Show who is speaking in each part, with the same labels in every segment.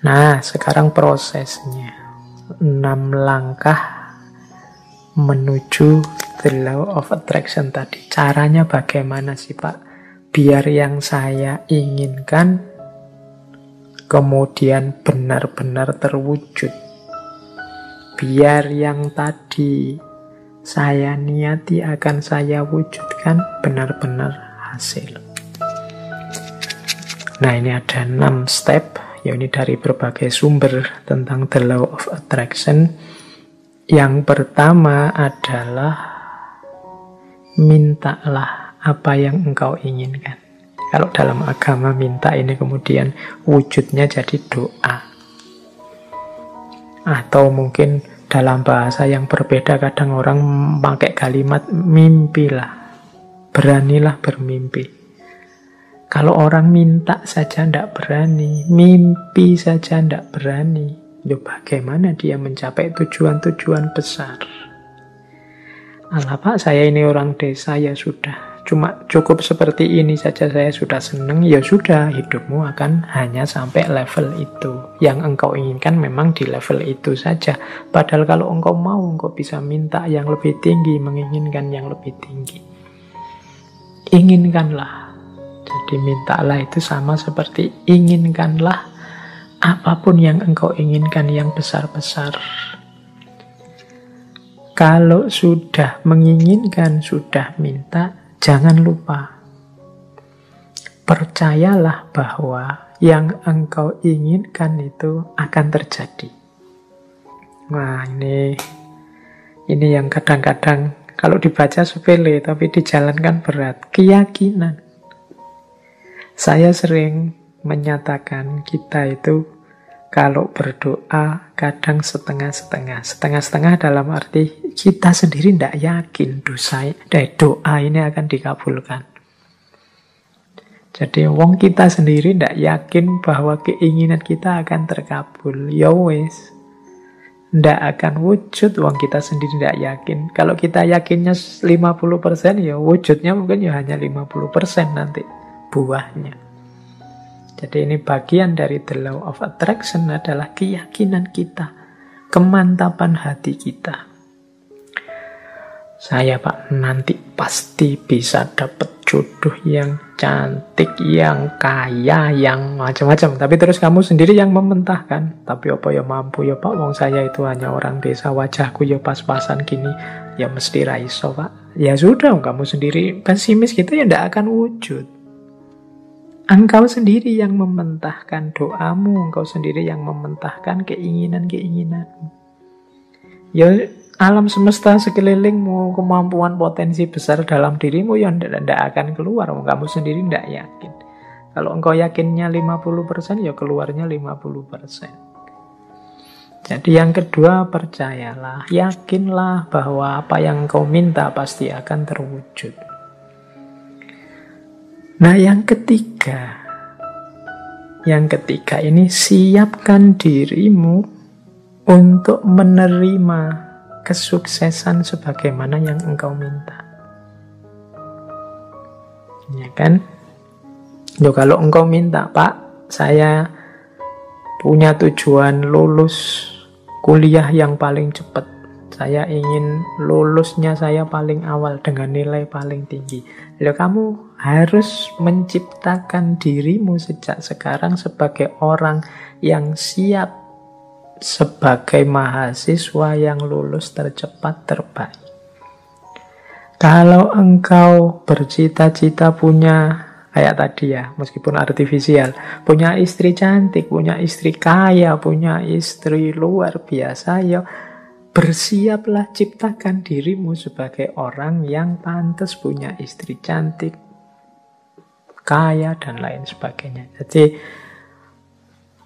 Speaker 1: Nah, sekarang prosesnya. 6 langkah menuju the law of attraction tadi. Caranya bagaimana sih, Pak? Biar yang saya inginkan kemudian benar-benar terwujud. Biar yang tadi saya niati akan saya wujudkan benar-benar hasil. Nah, ini ada 6 step, ya ini dari berbagai sumber tentang the law of attraction. Yang pertama adalah mintalah apa yang engkau inginkan. Kalau dalam agama minta ini kemudian wujudnya jadi doa. Atau mungkin dalam bahasa yang berbeda kadang orang pakai kalimat mimpilah, beranilah bermimpi. Kalau orang minta saja tidak berani, mimpi saja tidak berani, ya bagaimana dia mencapai tujuan-tujuan besar? Alah Pak, saya ini orang desa, ya sudah. Cuma cukup seperti ini saja saya sudah senang, ya sudah, hidupmu akan hanya sampai level itu. Yang engkau inginkan memang di level itu saja. Padahal kalau engkau mau, engkau bisa minta yang lebih tinggi, menginginkan yang lebih tinggi. Inginkanlah. Jadi mintalah itu sama seperti inginkanlah apapun yang engkau inginkan yang besar-besar. Kalau sudah menginginkan, sudah minta, jangan lupa, percayalah bahwa yang engkau inginkan itu akan terjadi. Nah, ini yang kadang-kadang kalau dibaca sepele, tapi dijalankan berat. Keyakinan. Saya sering menyatakan kita itu kalau berdoa kadang setengah-setengah. Setengah-setengah dalam arti kita sendiri tidak yakin doa ini akan dikabulkan. Jadi wong kita sendiri tidak yakin bahwa keinginan kita akan terkabul. Ya wes, tidak akan wujud wong kita sendiri tidak yakin. Kalau kita yakinnya 50%, ya wujudnya mungkin ya hanya 50% nanti buahnya. Jadi ini bagian dari the law of attraction adalah keyakinan kita, kemantapan hati kita. Saya Pak nanti pasti bisa dapat jodoh yang cantik, yang kaya, yang macam-macam. Tapi terus kamu sendiri yang mementahkan. Tapi apa ya mampu ya Pak, wong saya itu hanya orang desa, wajahku ya pas-pasan gini, ya mesti raiso Pak. Ya sudah, kamu sendiri pesimis gitu ya tidak akan wujud. Engkau sendiri yang mementahkan doamu, engkau sendiri yang mementahkan keinginan-keinginanmu. Ya alam semesta sekelilingmu, kemampuan potensi besar dalam dirimu yang tidak akan keluar, kamu sendiri tidak yakin. Kalau engkau yakinnya 50%, ya keluarnya 50%. Jadi yang kedua, percayalah, yakinlah bahwa apa yang engkau minta pasti akan terwujud. Nah, yang ketiga ini siapkan dirimu untuk menerima kesuksesan sebagaimana yang engkau minta. Ya kan? Loh, kalau engkau minta, Pak, saya punya tujuan lulus kuliah yang paling cepat. Saya ingin lulusnya saya paling awal dengan nilai paling tinggi. Loh, kamu harus menciptakan dirimu sejak sekarang sebagai orang yang siap sebagai mahasiswa yang lulus tercepat terbaik. Kalau engkau bercita-cita punya, kayak tadi ya, meskipun artifisial, punya istri cantik, punya istri kaya, punya istri luar biasa, ya bersiaplah, ciptakan dirimu sebagai orang yang pantas punya istri cantik, kaya, dan lain sebagainya. Jadi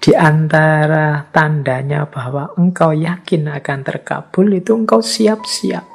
Speaker 1: di antara tandanya bahwa engkau yakin akan terkabul itu engkau siap-siap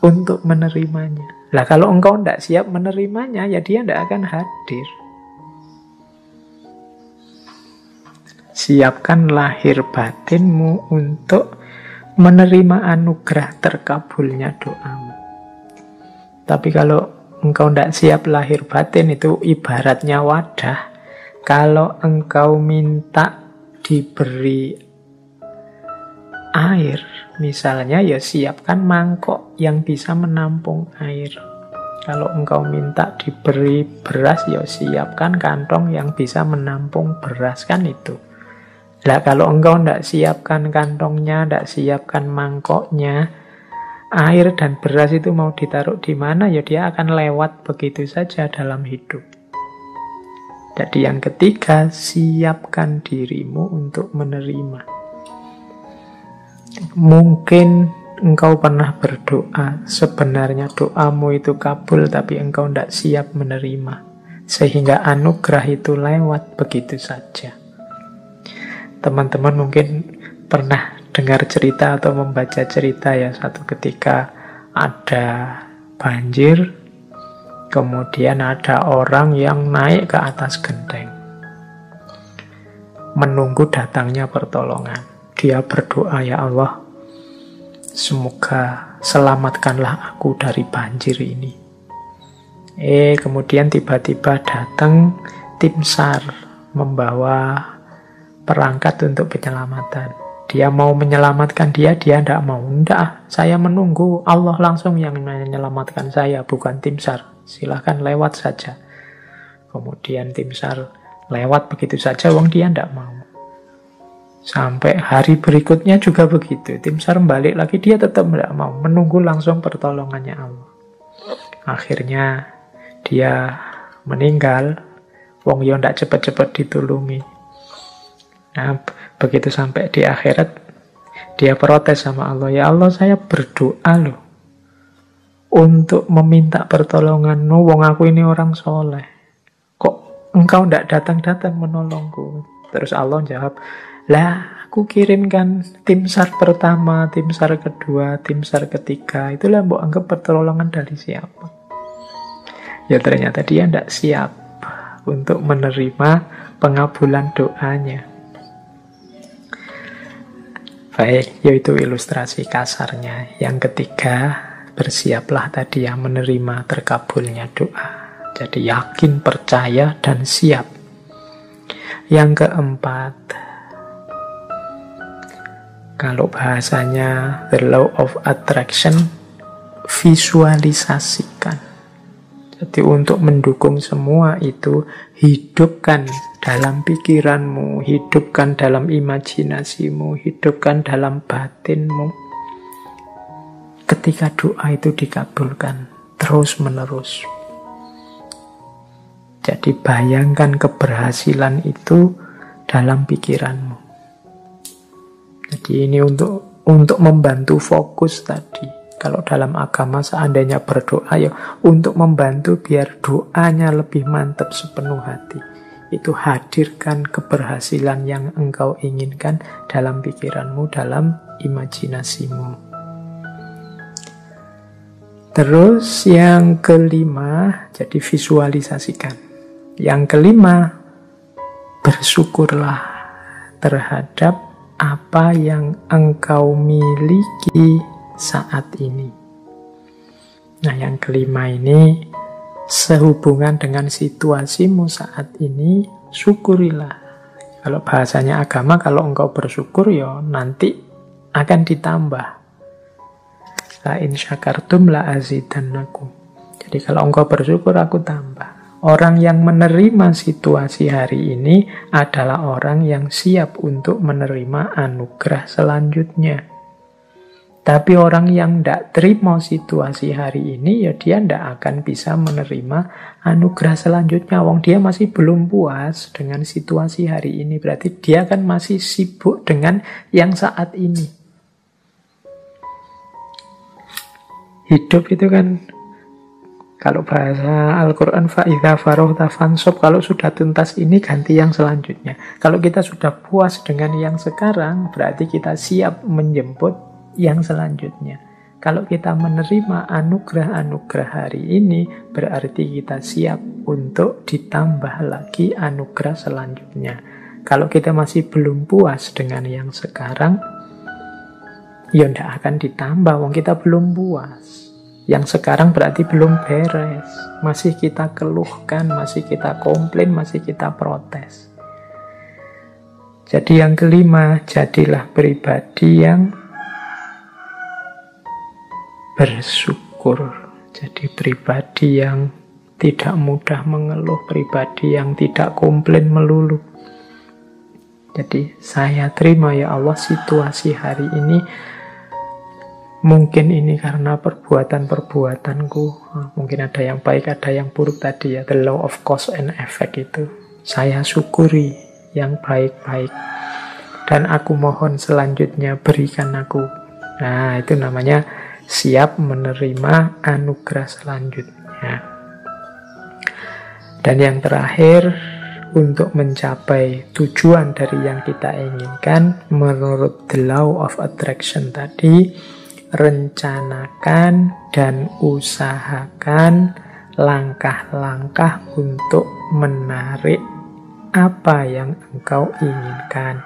Speaker 1: untuk menerimanya. Lah kalau engkau tidak siap menerimanya, ya dia tidak akan hadir. Siapkan lahir batinmu untuk menerima anugerah terkabulnya doamu. Tapi kalau engkau tidak siap lahir batin, itu ibaratnya wadah. Kalau engkau minta diberi air, misalnya ya siapkan mangkok yang bisa menampung air. Kalau engkau minta diberi beras, ya siapkan kantong yang bisa menampung beras, kan itu. Lah kalau engkau tidak siapkan kantongnya, tidak siapkan mangkoknya, air dan beras itu mau ditaruh di mana, ya dia akan lewat begitu saja dalam hidup. Jadi yang ketiga, siapkan dirimu untuk menerima. Mungkin engkau pernah berdoa, sebenarnya doamu itu kabul, tapi engkau tidak siap menerima. Sehingga anugerah itu lewat begitu saja. Teman-teman mungkin pernah dengar cerita atau membaca cerita ya, satu ketika ada banjir, kemudian ada orang yang naik ke atas genteng, menunggu datangnya pertolongan. Dia berdoa, ya Allah, semoga selamatkanlah aku dari banjir ini. Kemudian tiba-tiba datang tim SAR membawa perangkat untuk penyelamatan. Dia mau menyelamatkan dia tidak mau. Tidak, saya menunggu Allah langsung yang menyelamatkan saya, bukan tim SAR. Silahkan lewat saja. Kemudian tim SAR lewat begitu saja, dia tidak mau. Sampai hari berikutnya juga begitu. Tim SAR balik lagi, dia tetap tidak mau. Menunggu langsung pertolongannya Allah. Akhirnya dia meninggal. Dia tidak cepat-cepat ditulungi. Nah, begitu sampai di akhirat, dia protes sama Allah. Ya Allah, saya berdoa loh untuk meminta pertolongan-Mu. Aku ini orang soleh. Kok engkau tidak datang-datang menolongku? Terus Allah jawab, lah aku kirimkan tim SAR pertama, tim SAR kedua, tim SAR ketiga. Itulah mbok anggap pertolongan dari siapa? Ya ternyata dia tidak siap untuk menerima pengabulan doanya. Baik, yaitu ilustrasi kasarnya. Yang ketiga, bersiaplah tadi ya menerima terkabulnya doa. Jadi yakin, percaya, dan siap. Yang keempat, kalau bahasanya the law of attraction, visualisasikan. Jadi untuk mendukung semua itu, hidupkan dalam pikiranmu, hidupkan dalam imajinasimu, hidupkan dalam batinmu. Ketika doa itu dikabulkan terus menerus. Jadi bayangkan keberhasilan itu dalam pikiranmu. Jadi ini untuk membantu fokus tadi. Kalau dalam agama seandainya berdoa ya untuk membantu biar doanya lebih mantap sepenuh hati. Itu hadirkan keberhasilan yang engkau inginkan dalam pikiranmu, dalam imajinasimu. Terus yang kelima, jadi visualisasikan. Yang kelima, bersyukurlah terhadap apa yang engkau miliki saat ini. Nah, yang kelima ini sehubungan dengan situasimu saat ini, syukurilah. Kalau bahasanya agama, kalau engkau bersyukur ya nanti akan ditambah. La in syakartum la azidannakum. Jadi kalau engkau bersyukur, aku tambah. Orang yang menerima situasi hari ini adalah orang yang siap untuk menerima anugerah selanjutnya. Tapi orang yang tidak terima situasi hari ini, ya dia tidak akan bisa menerima anugerah selanjutnya. Dia masih belum puas dengan situasi hari ini. Berarti dia kan masih sibuk dengan yang saat ini. Hidup itu kan, kalau bahasa Al-Quran, fa'idha farohta fansob, kalau sudah tuntas ini ganti yang selanjutnya. Kalau kita sudah puas dengan yang sekarang, berarti kita siap menjemput yang selanjutnya. Kalau kita menerima anugerah-anugerah hari ini, berarti kita siap untuk ditambah lagi anugerah selanjutnya. Kalau kita masih belum puas dengan yang sekarang, ya tidak akan ditambah, kita belum puas. Yang sekarang berarti belum beres. Masih kita keluhkan, masih kita komplain, masih kita protes. Jadi yang kelima, jadilah pribadi yang bersyukur. Jadi pribadi yang tidak mudah mengeluh, pribadi yang tidak komplain melulu. Jadi saya terima ya Allah situasi hari ini. Mungkin ini karena perbuatan-perbuatanku. Mungkin ada yang baik, ada yang buruk tadi ya. The law of cause and effect itu. Saya syukuri yang baik-baik. Dan aku mohon selanjutnya berikan aku. Nah, itu namanya siap menerima anugerah selanjutnya. Dan yang terakhir, untuk mencapai tujuan dari yang kita inginkan, menurut the law of attraction tadi, rencanakan dan usahakan langkah-langkah untuk menarik apa yang engkau inginkan.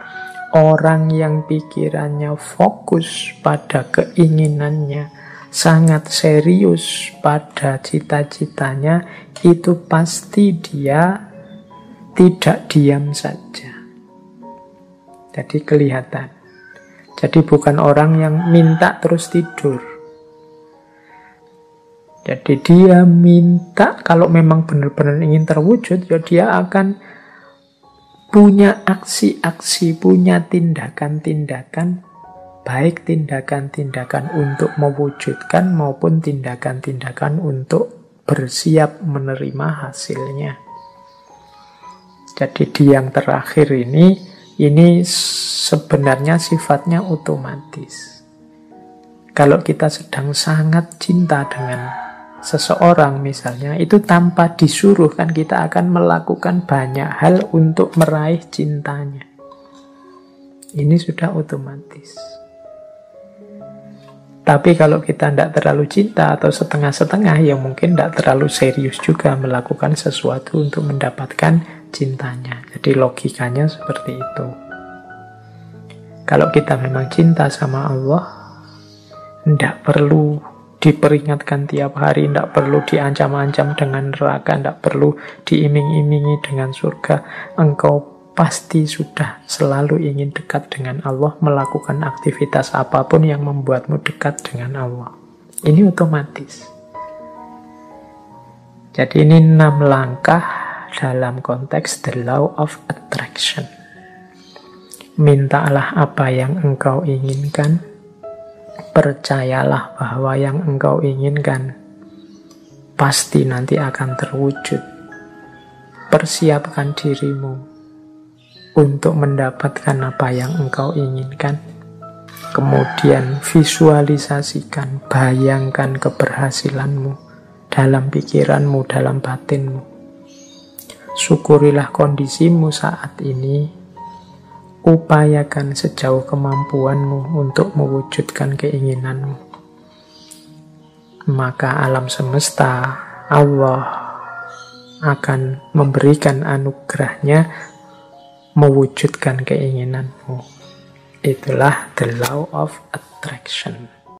Speaker 1: Orang yang pikirannya fokus pada keinginannya, sangat serius pada cita-citanya, itu pasti dia tidak diam saja. Jadi kelihatan. Jadi bukan orang yang minta terus tidur. Jadi dia minta, kalau memang benar-benar ingin terwujud, ya dia akan punya aksi-aksi, punya tindakan-tindakan, baik tindakan-tindakan untuk mewujudkan maupun tindakan-tindakan untuk bersiap menerima hasilnya. Jadi di yang terakhir ini sebenarnya sifatnya otomatis. Kalau kita sedang sangat cinta dengan seseorang misalnya, itu tanpa disuruh kan kita akan melakukan banyak hal untuk meraih cintanya. Ini sudah otomatis. Tapi kalau kita tidak terlalu cinta atau setengah-setengah, ya mungkin tidak terlalu serius juga melakukan sesuatu untuk mendapatkan cintanya. Jadi logikanya seperti itu. Kalau kita memang cinta sama Allah, tidak perlu diperingatkan tiap hari, tidak perlu diancam-ancam dengan neraka, tidak perlu diiming-imingi dengan surga. Engkau pasti sudah selalu ingin dekat dengan Allah, melakukan aktivitas apapun yang membuatmu dekat dengan Allah. Ini otomatis. Jadi ini 6 langkah dalam konteks the law of attraction. Mintalah apa yang engkau inginkan, percayalah bahwa yang engkau inginkan pasti nanti akan terwujud. Persiapkan dirimu untuk mendapatkan apa yang engkau inginkan. Kemudian visualisasikan, bayangkan keberhasilanmu dalam pikiranmu, dalam batinmu. Syukurilah kondisimu saat ini. Upayakan sejauh kemampuanmu untuk mewujudkan keinginanmu. Maka alam semesta, Allah akan memberikan anugerahnya mewujudkan keinginanmu. Itulah the law of attraction.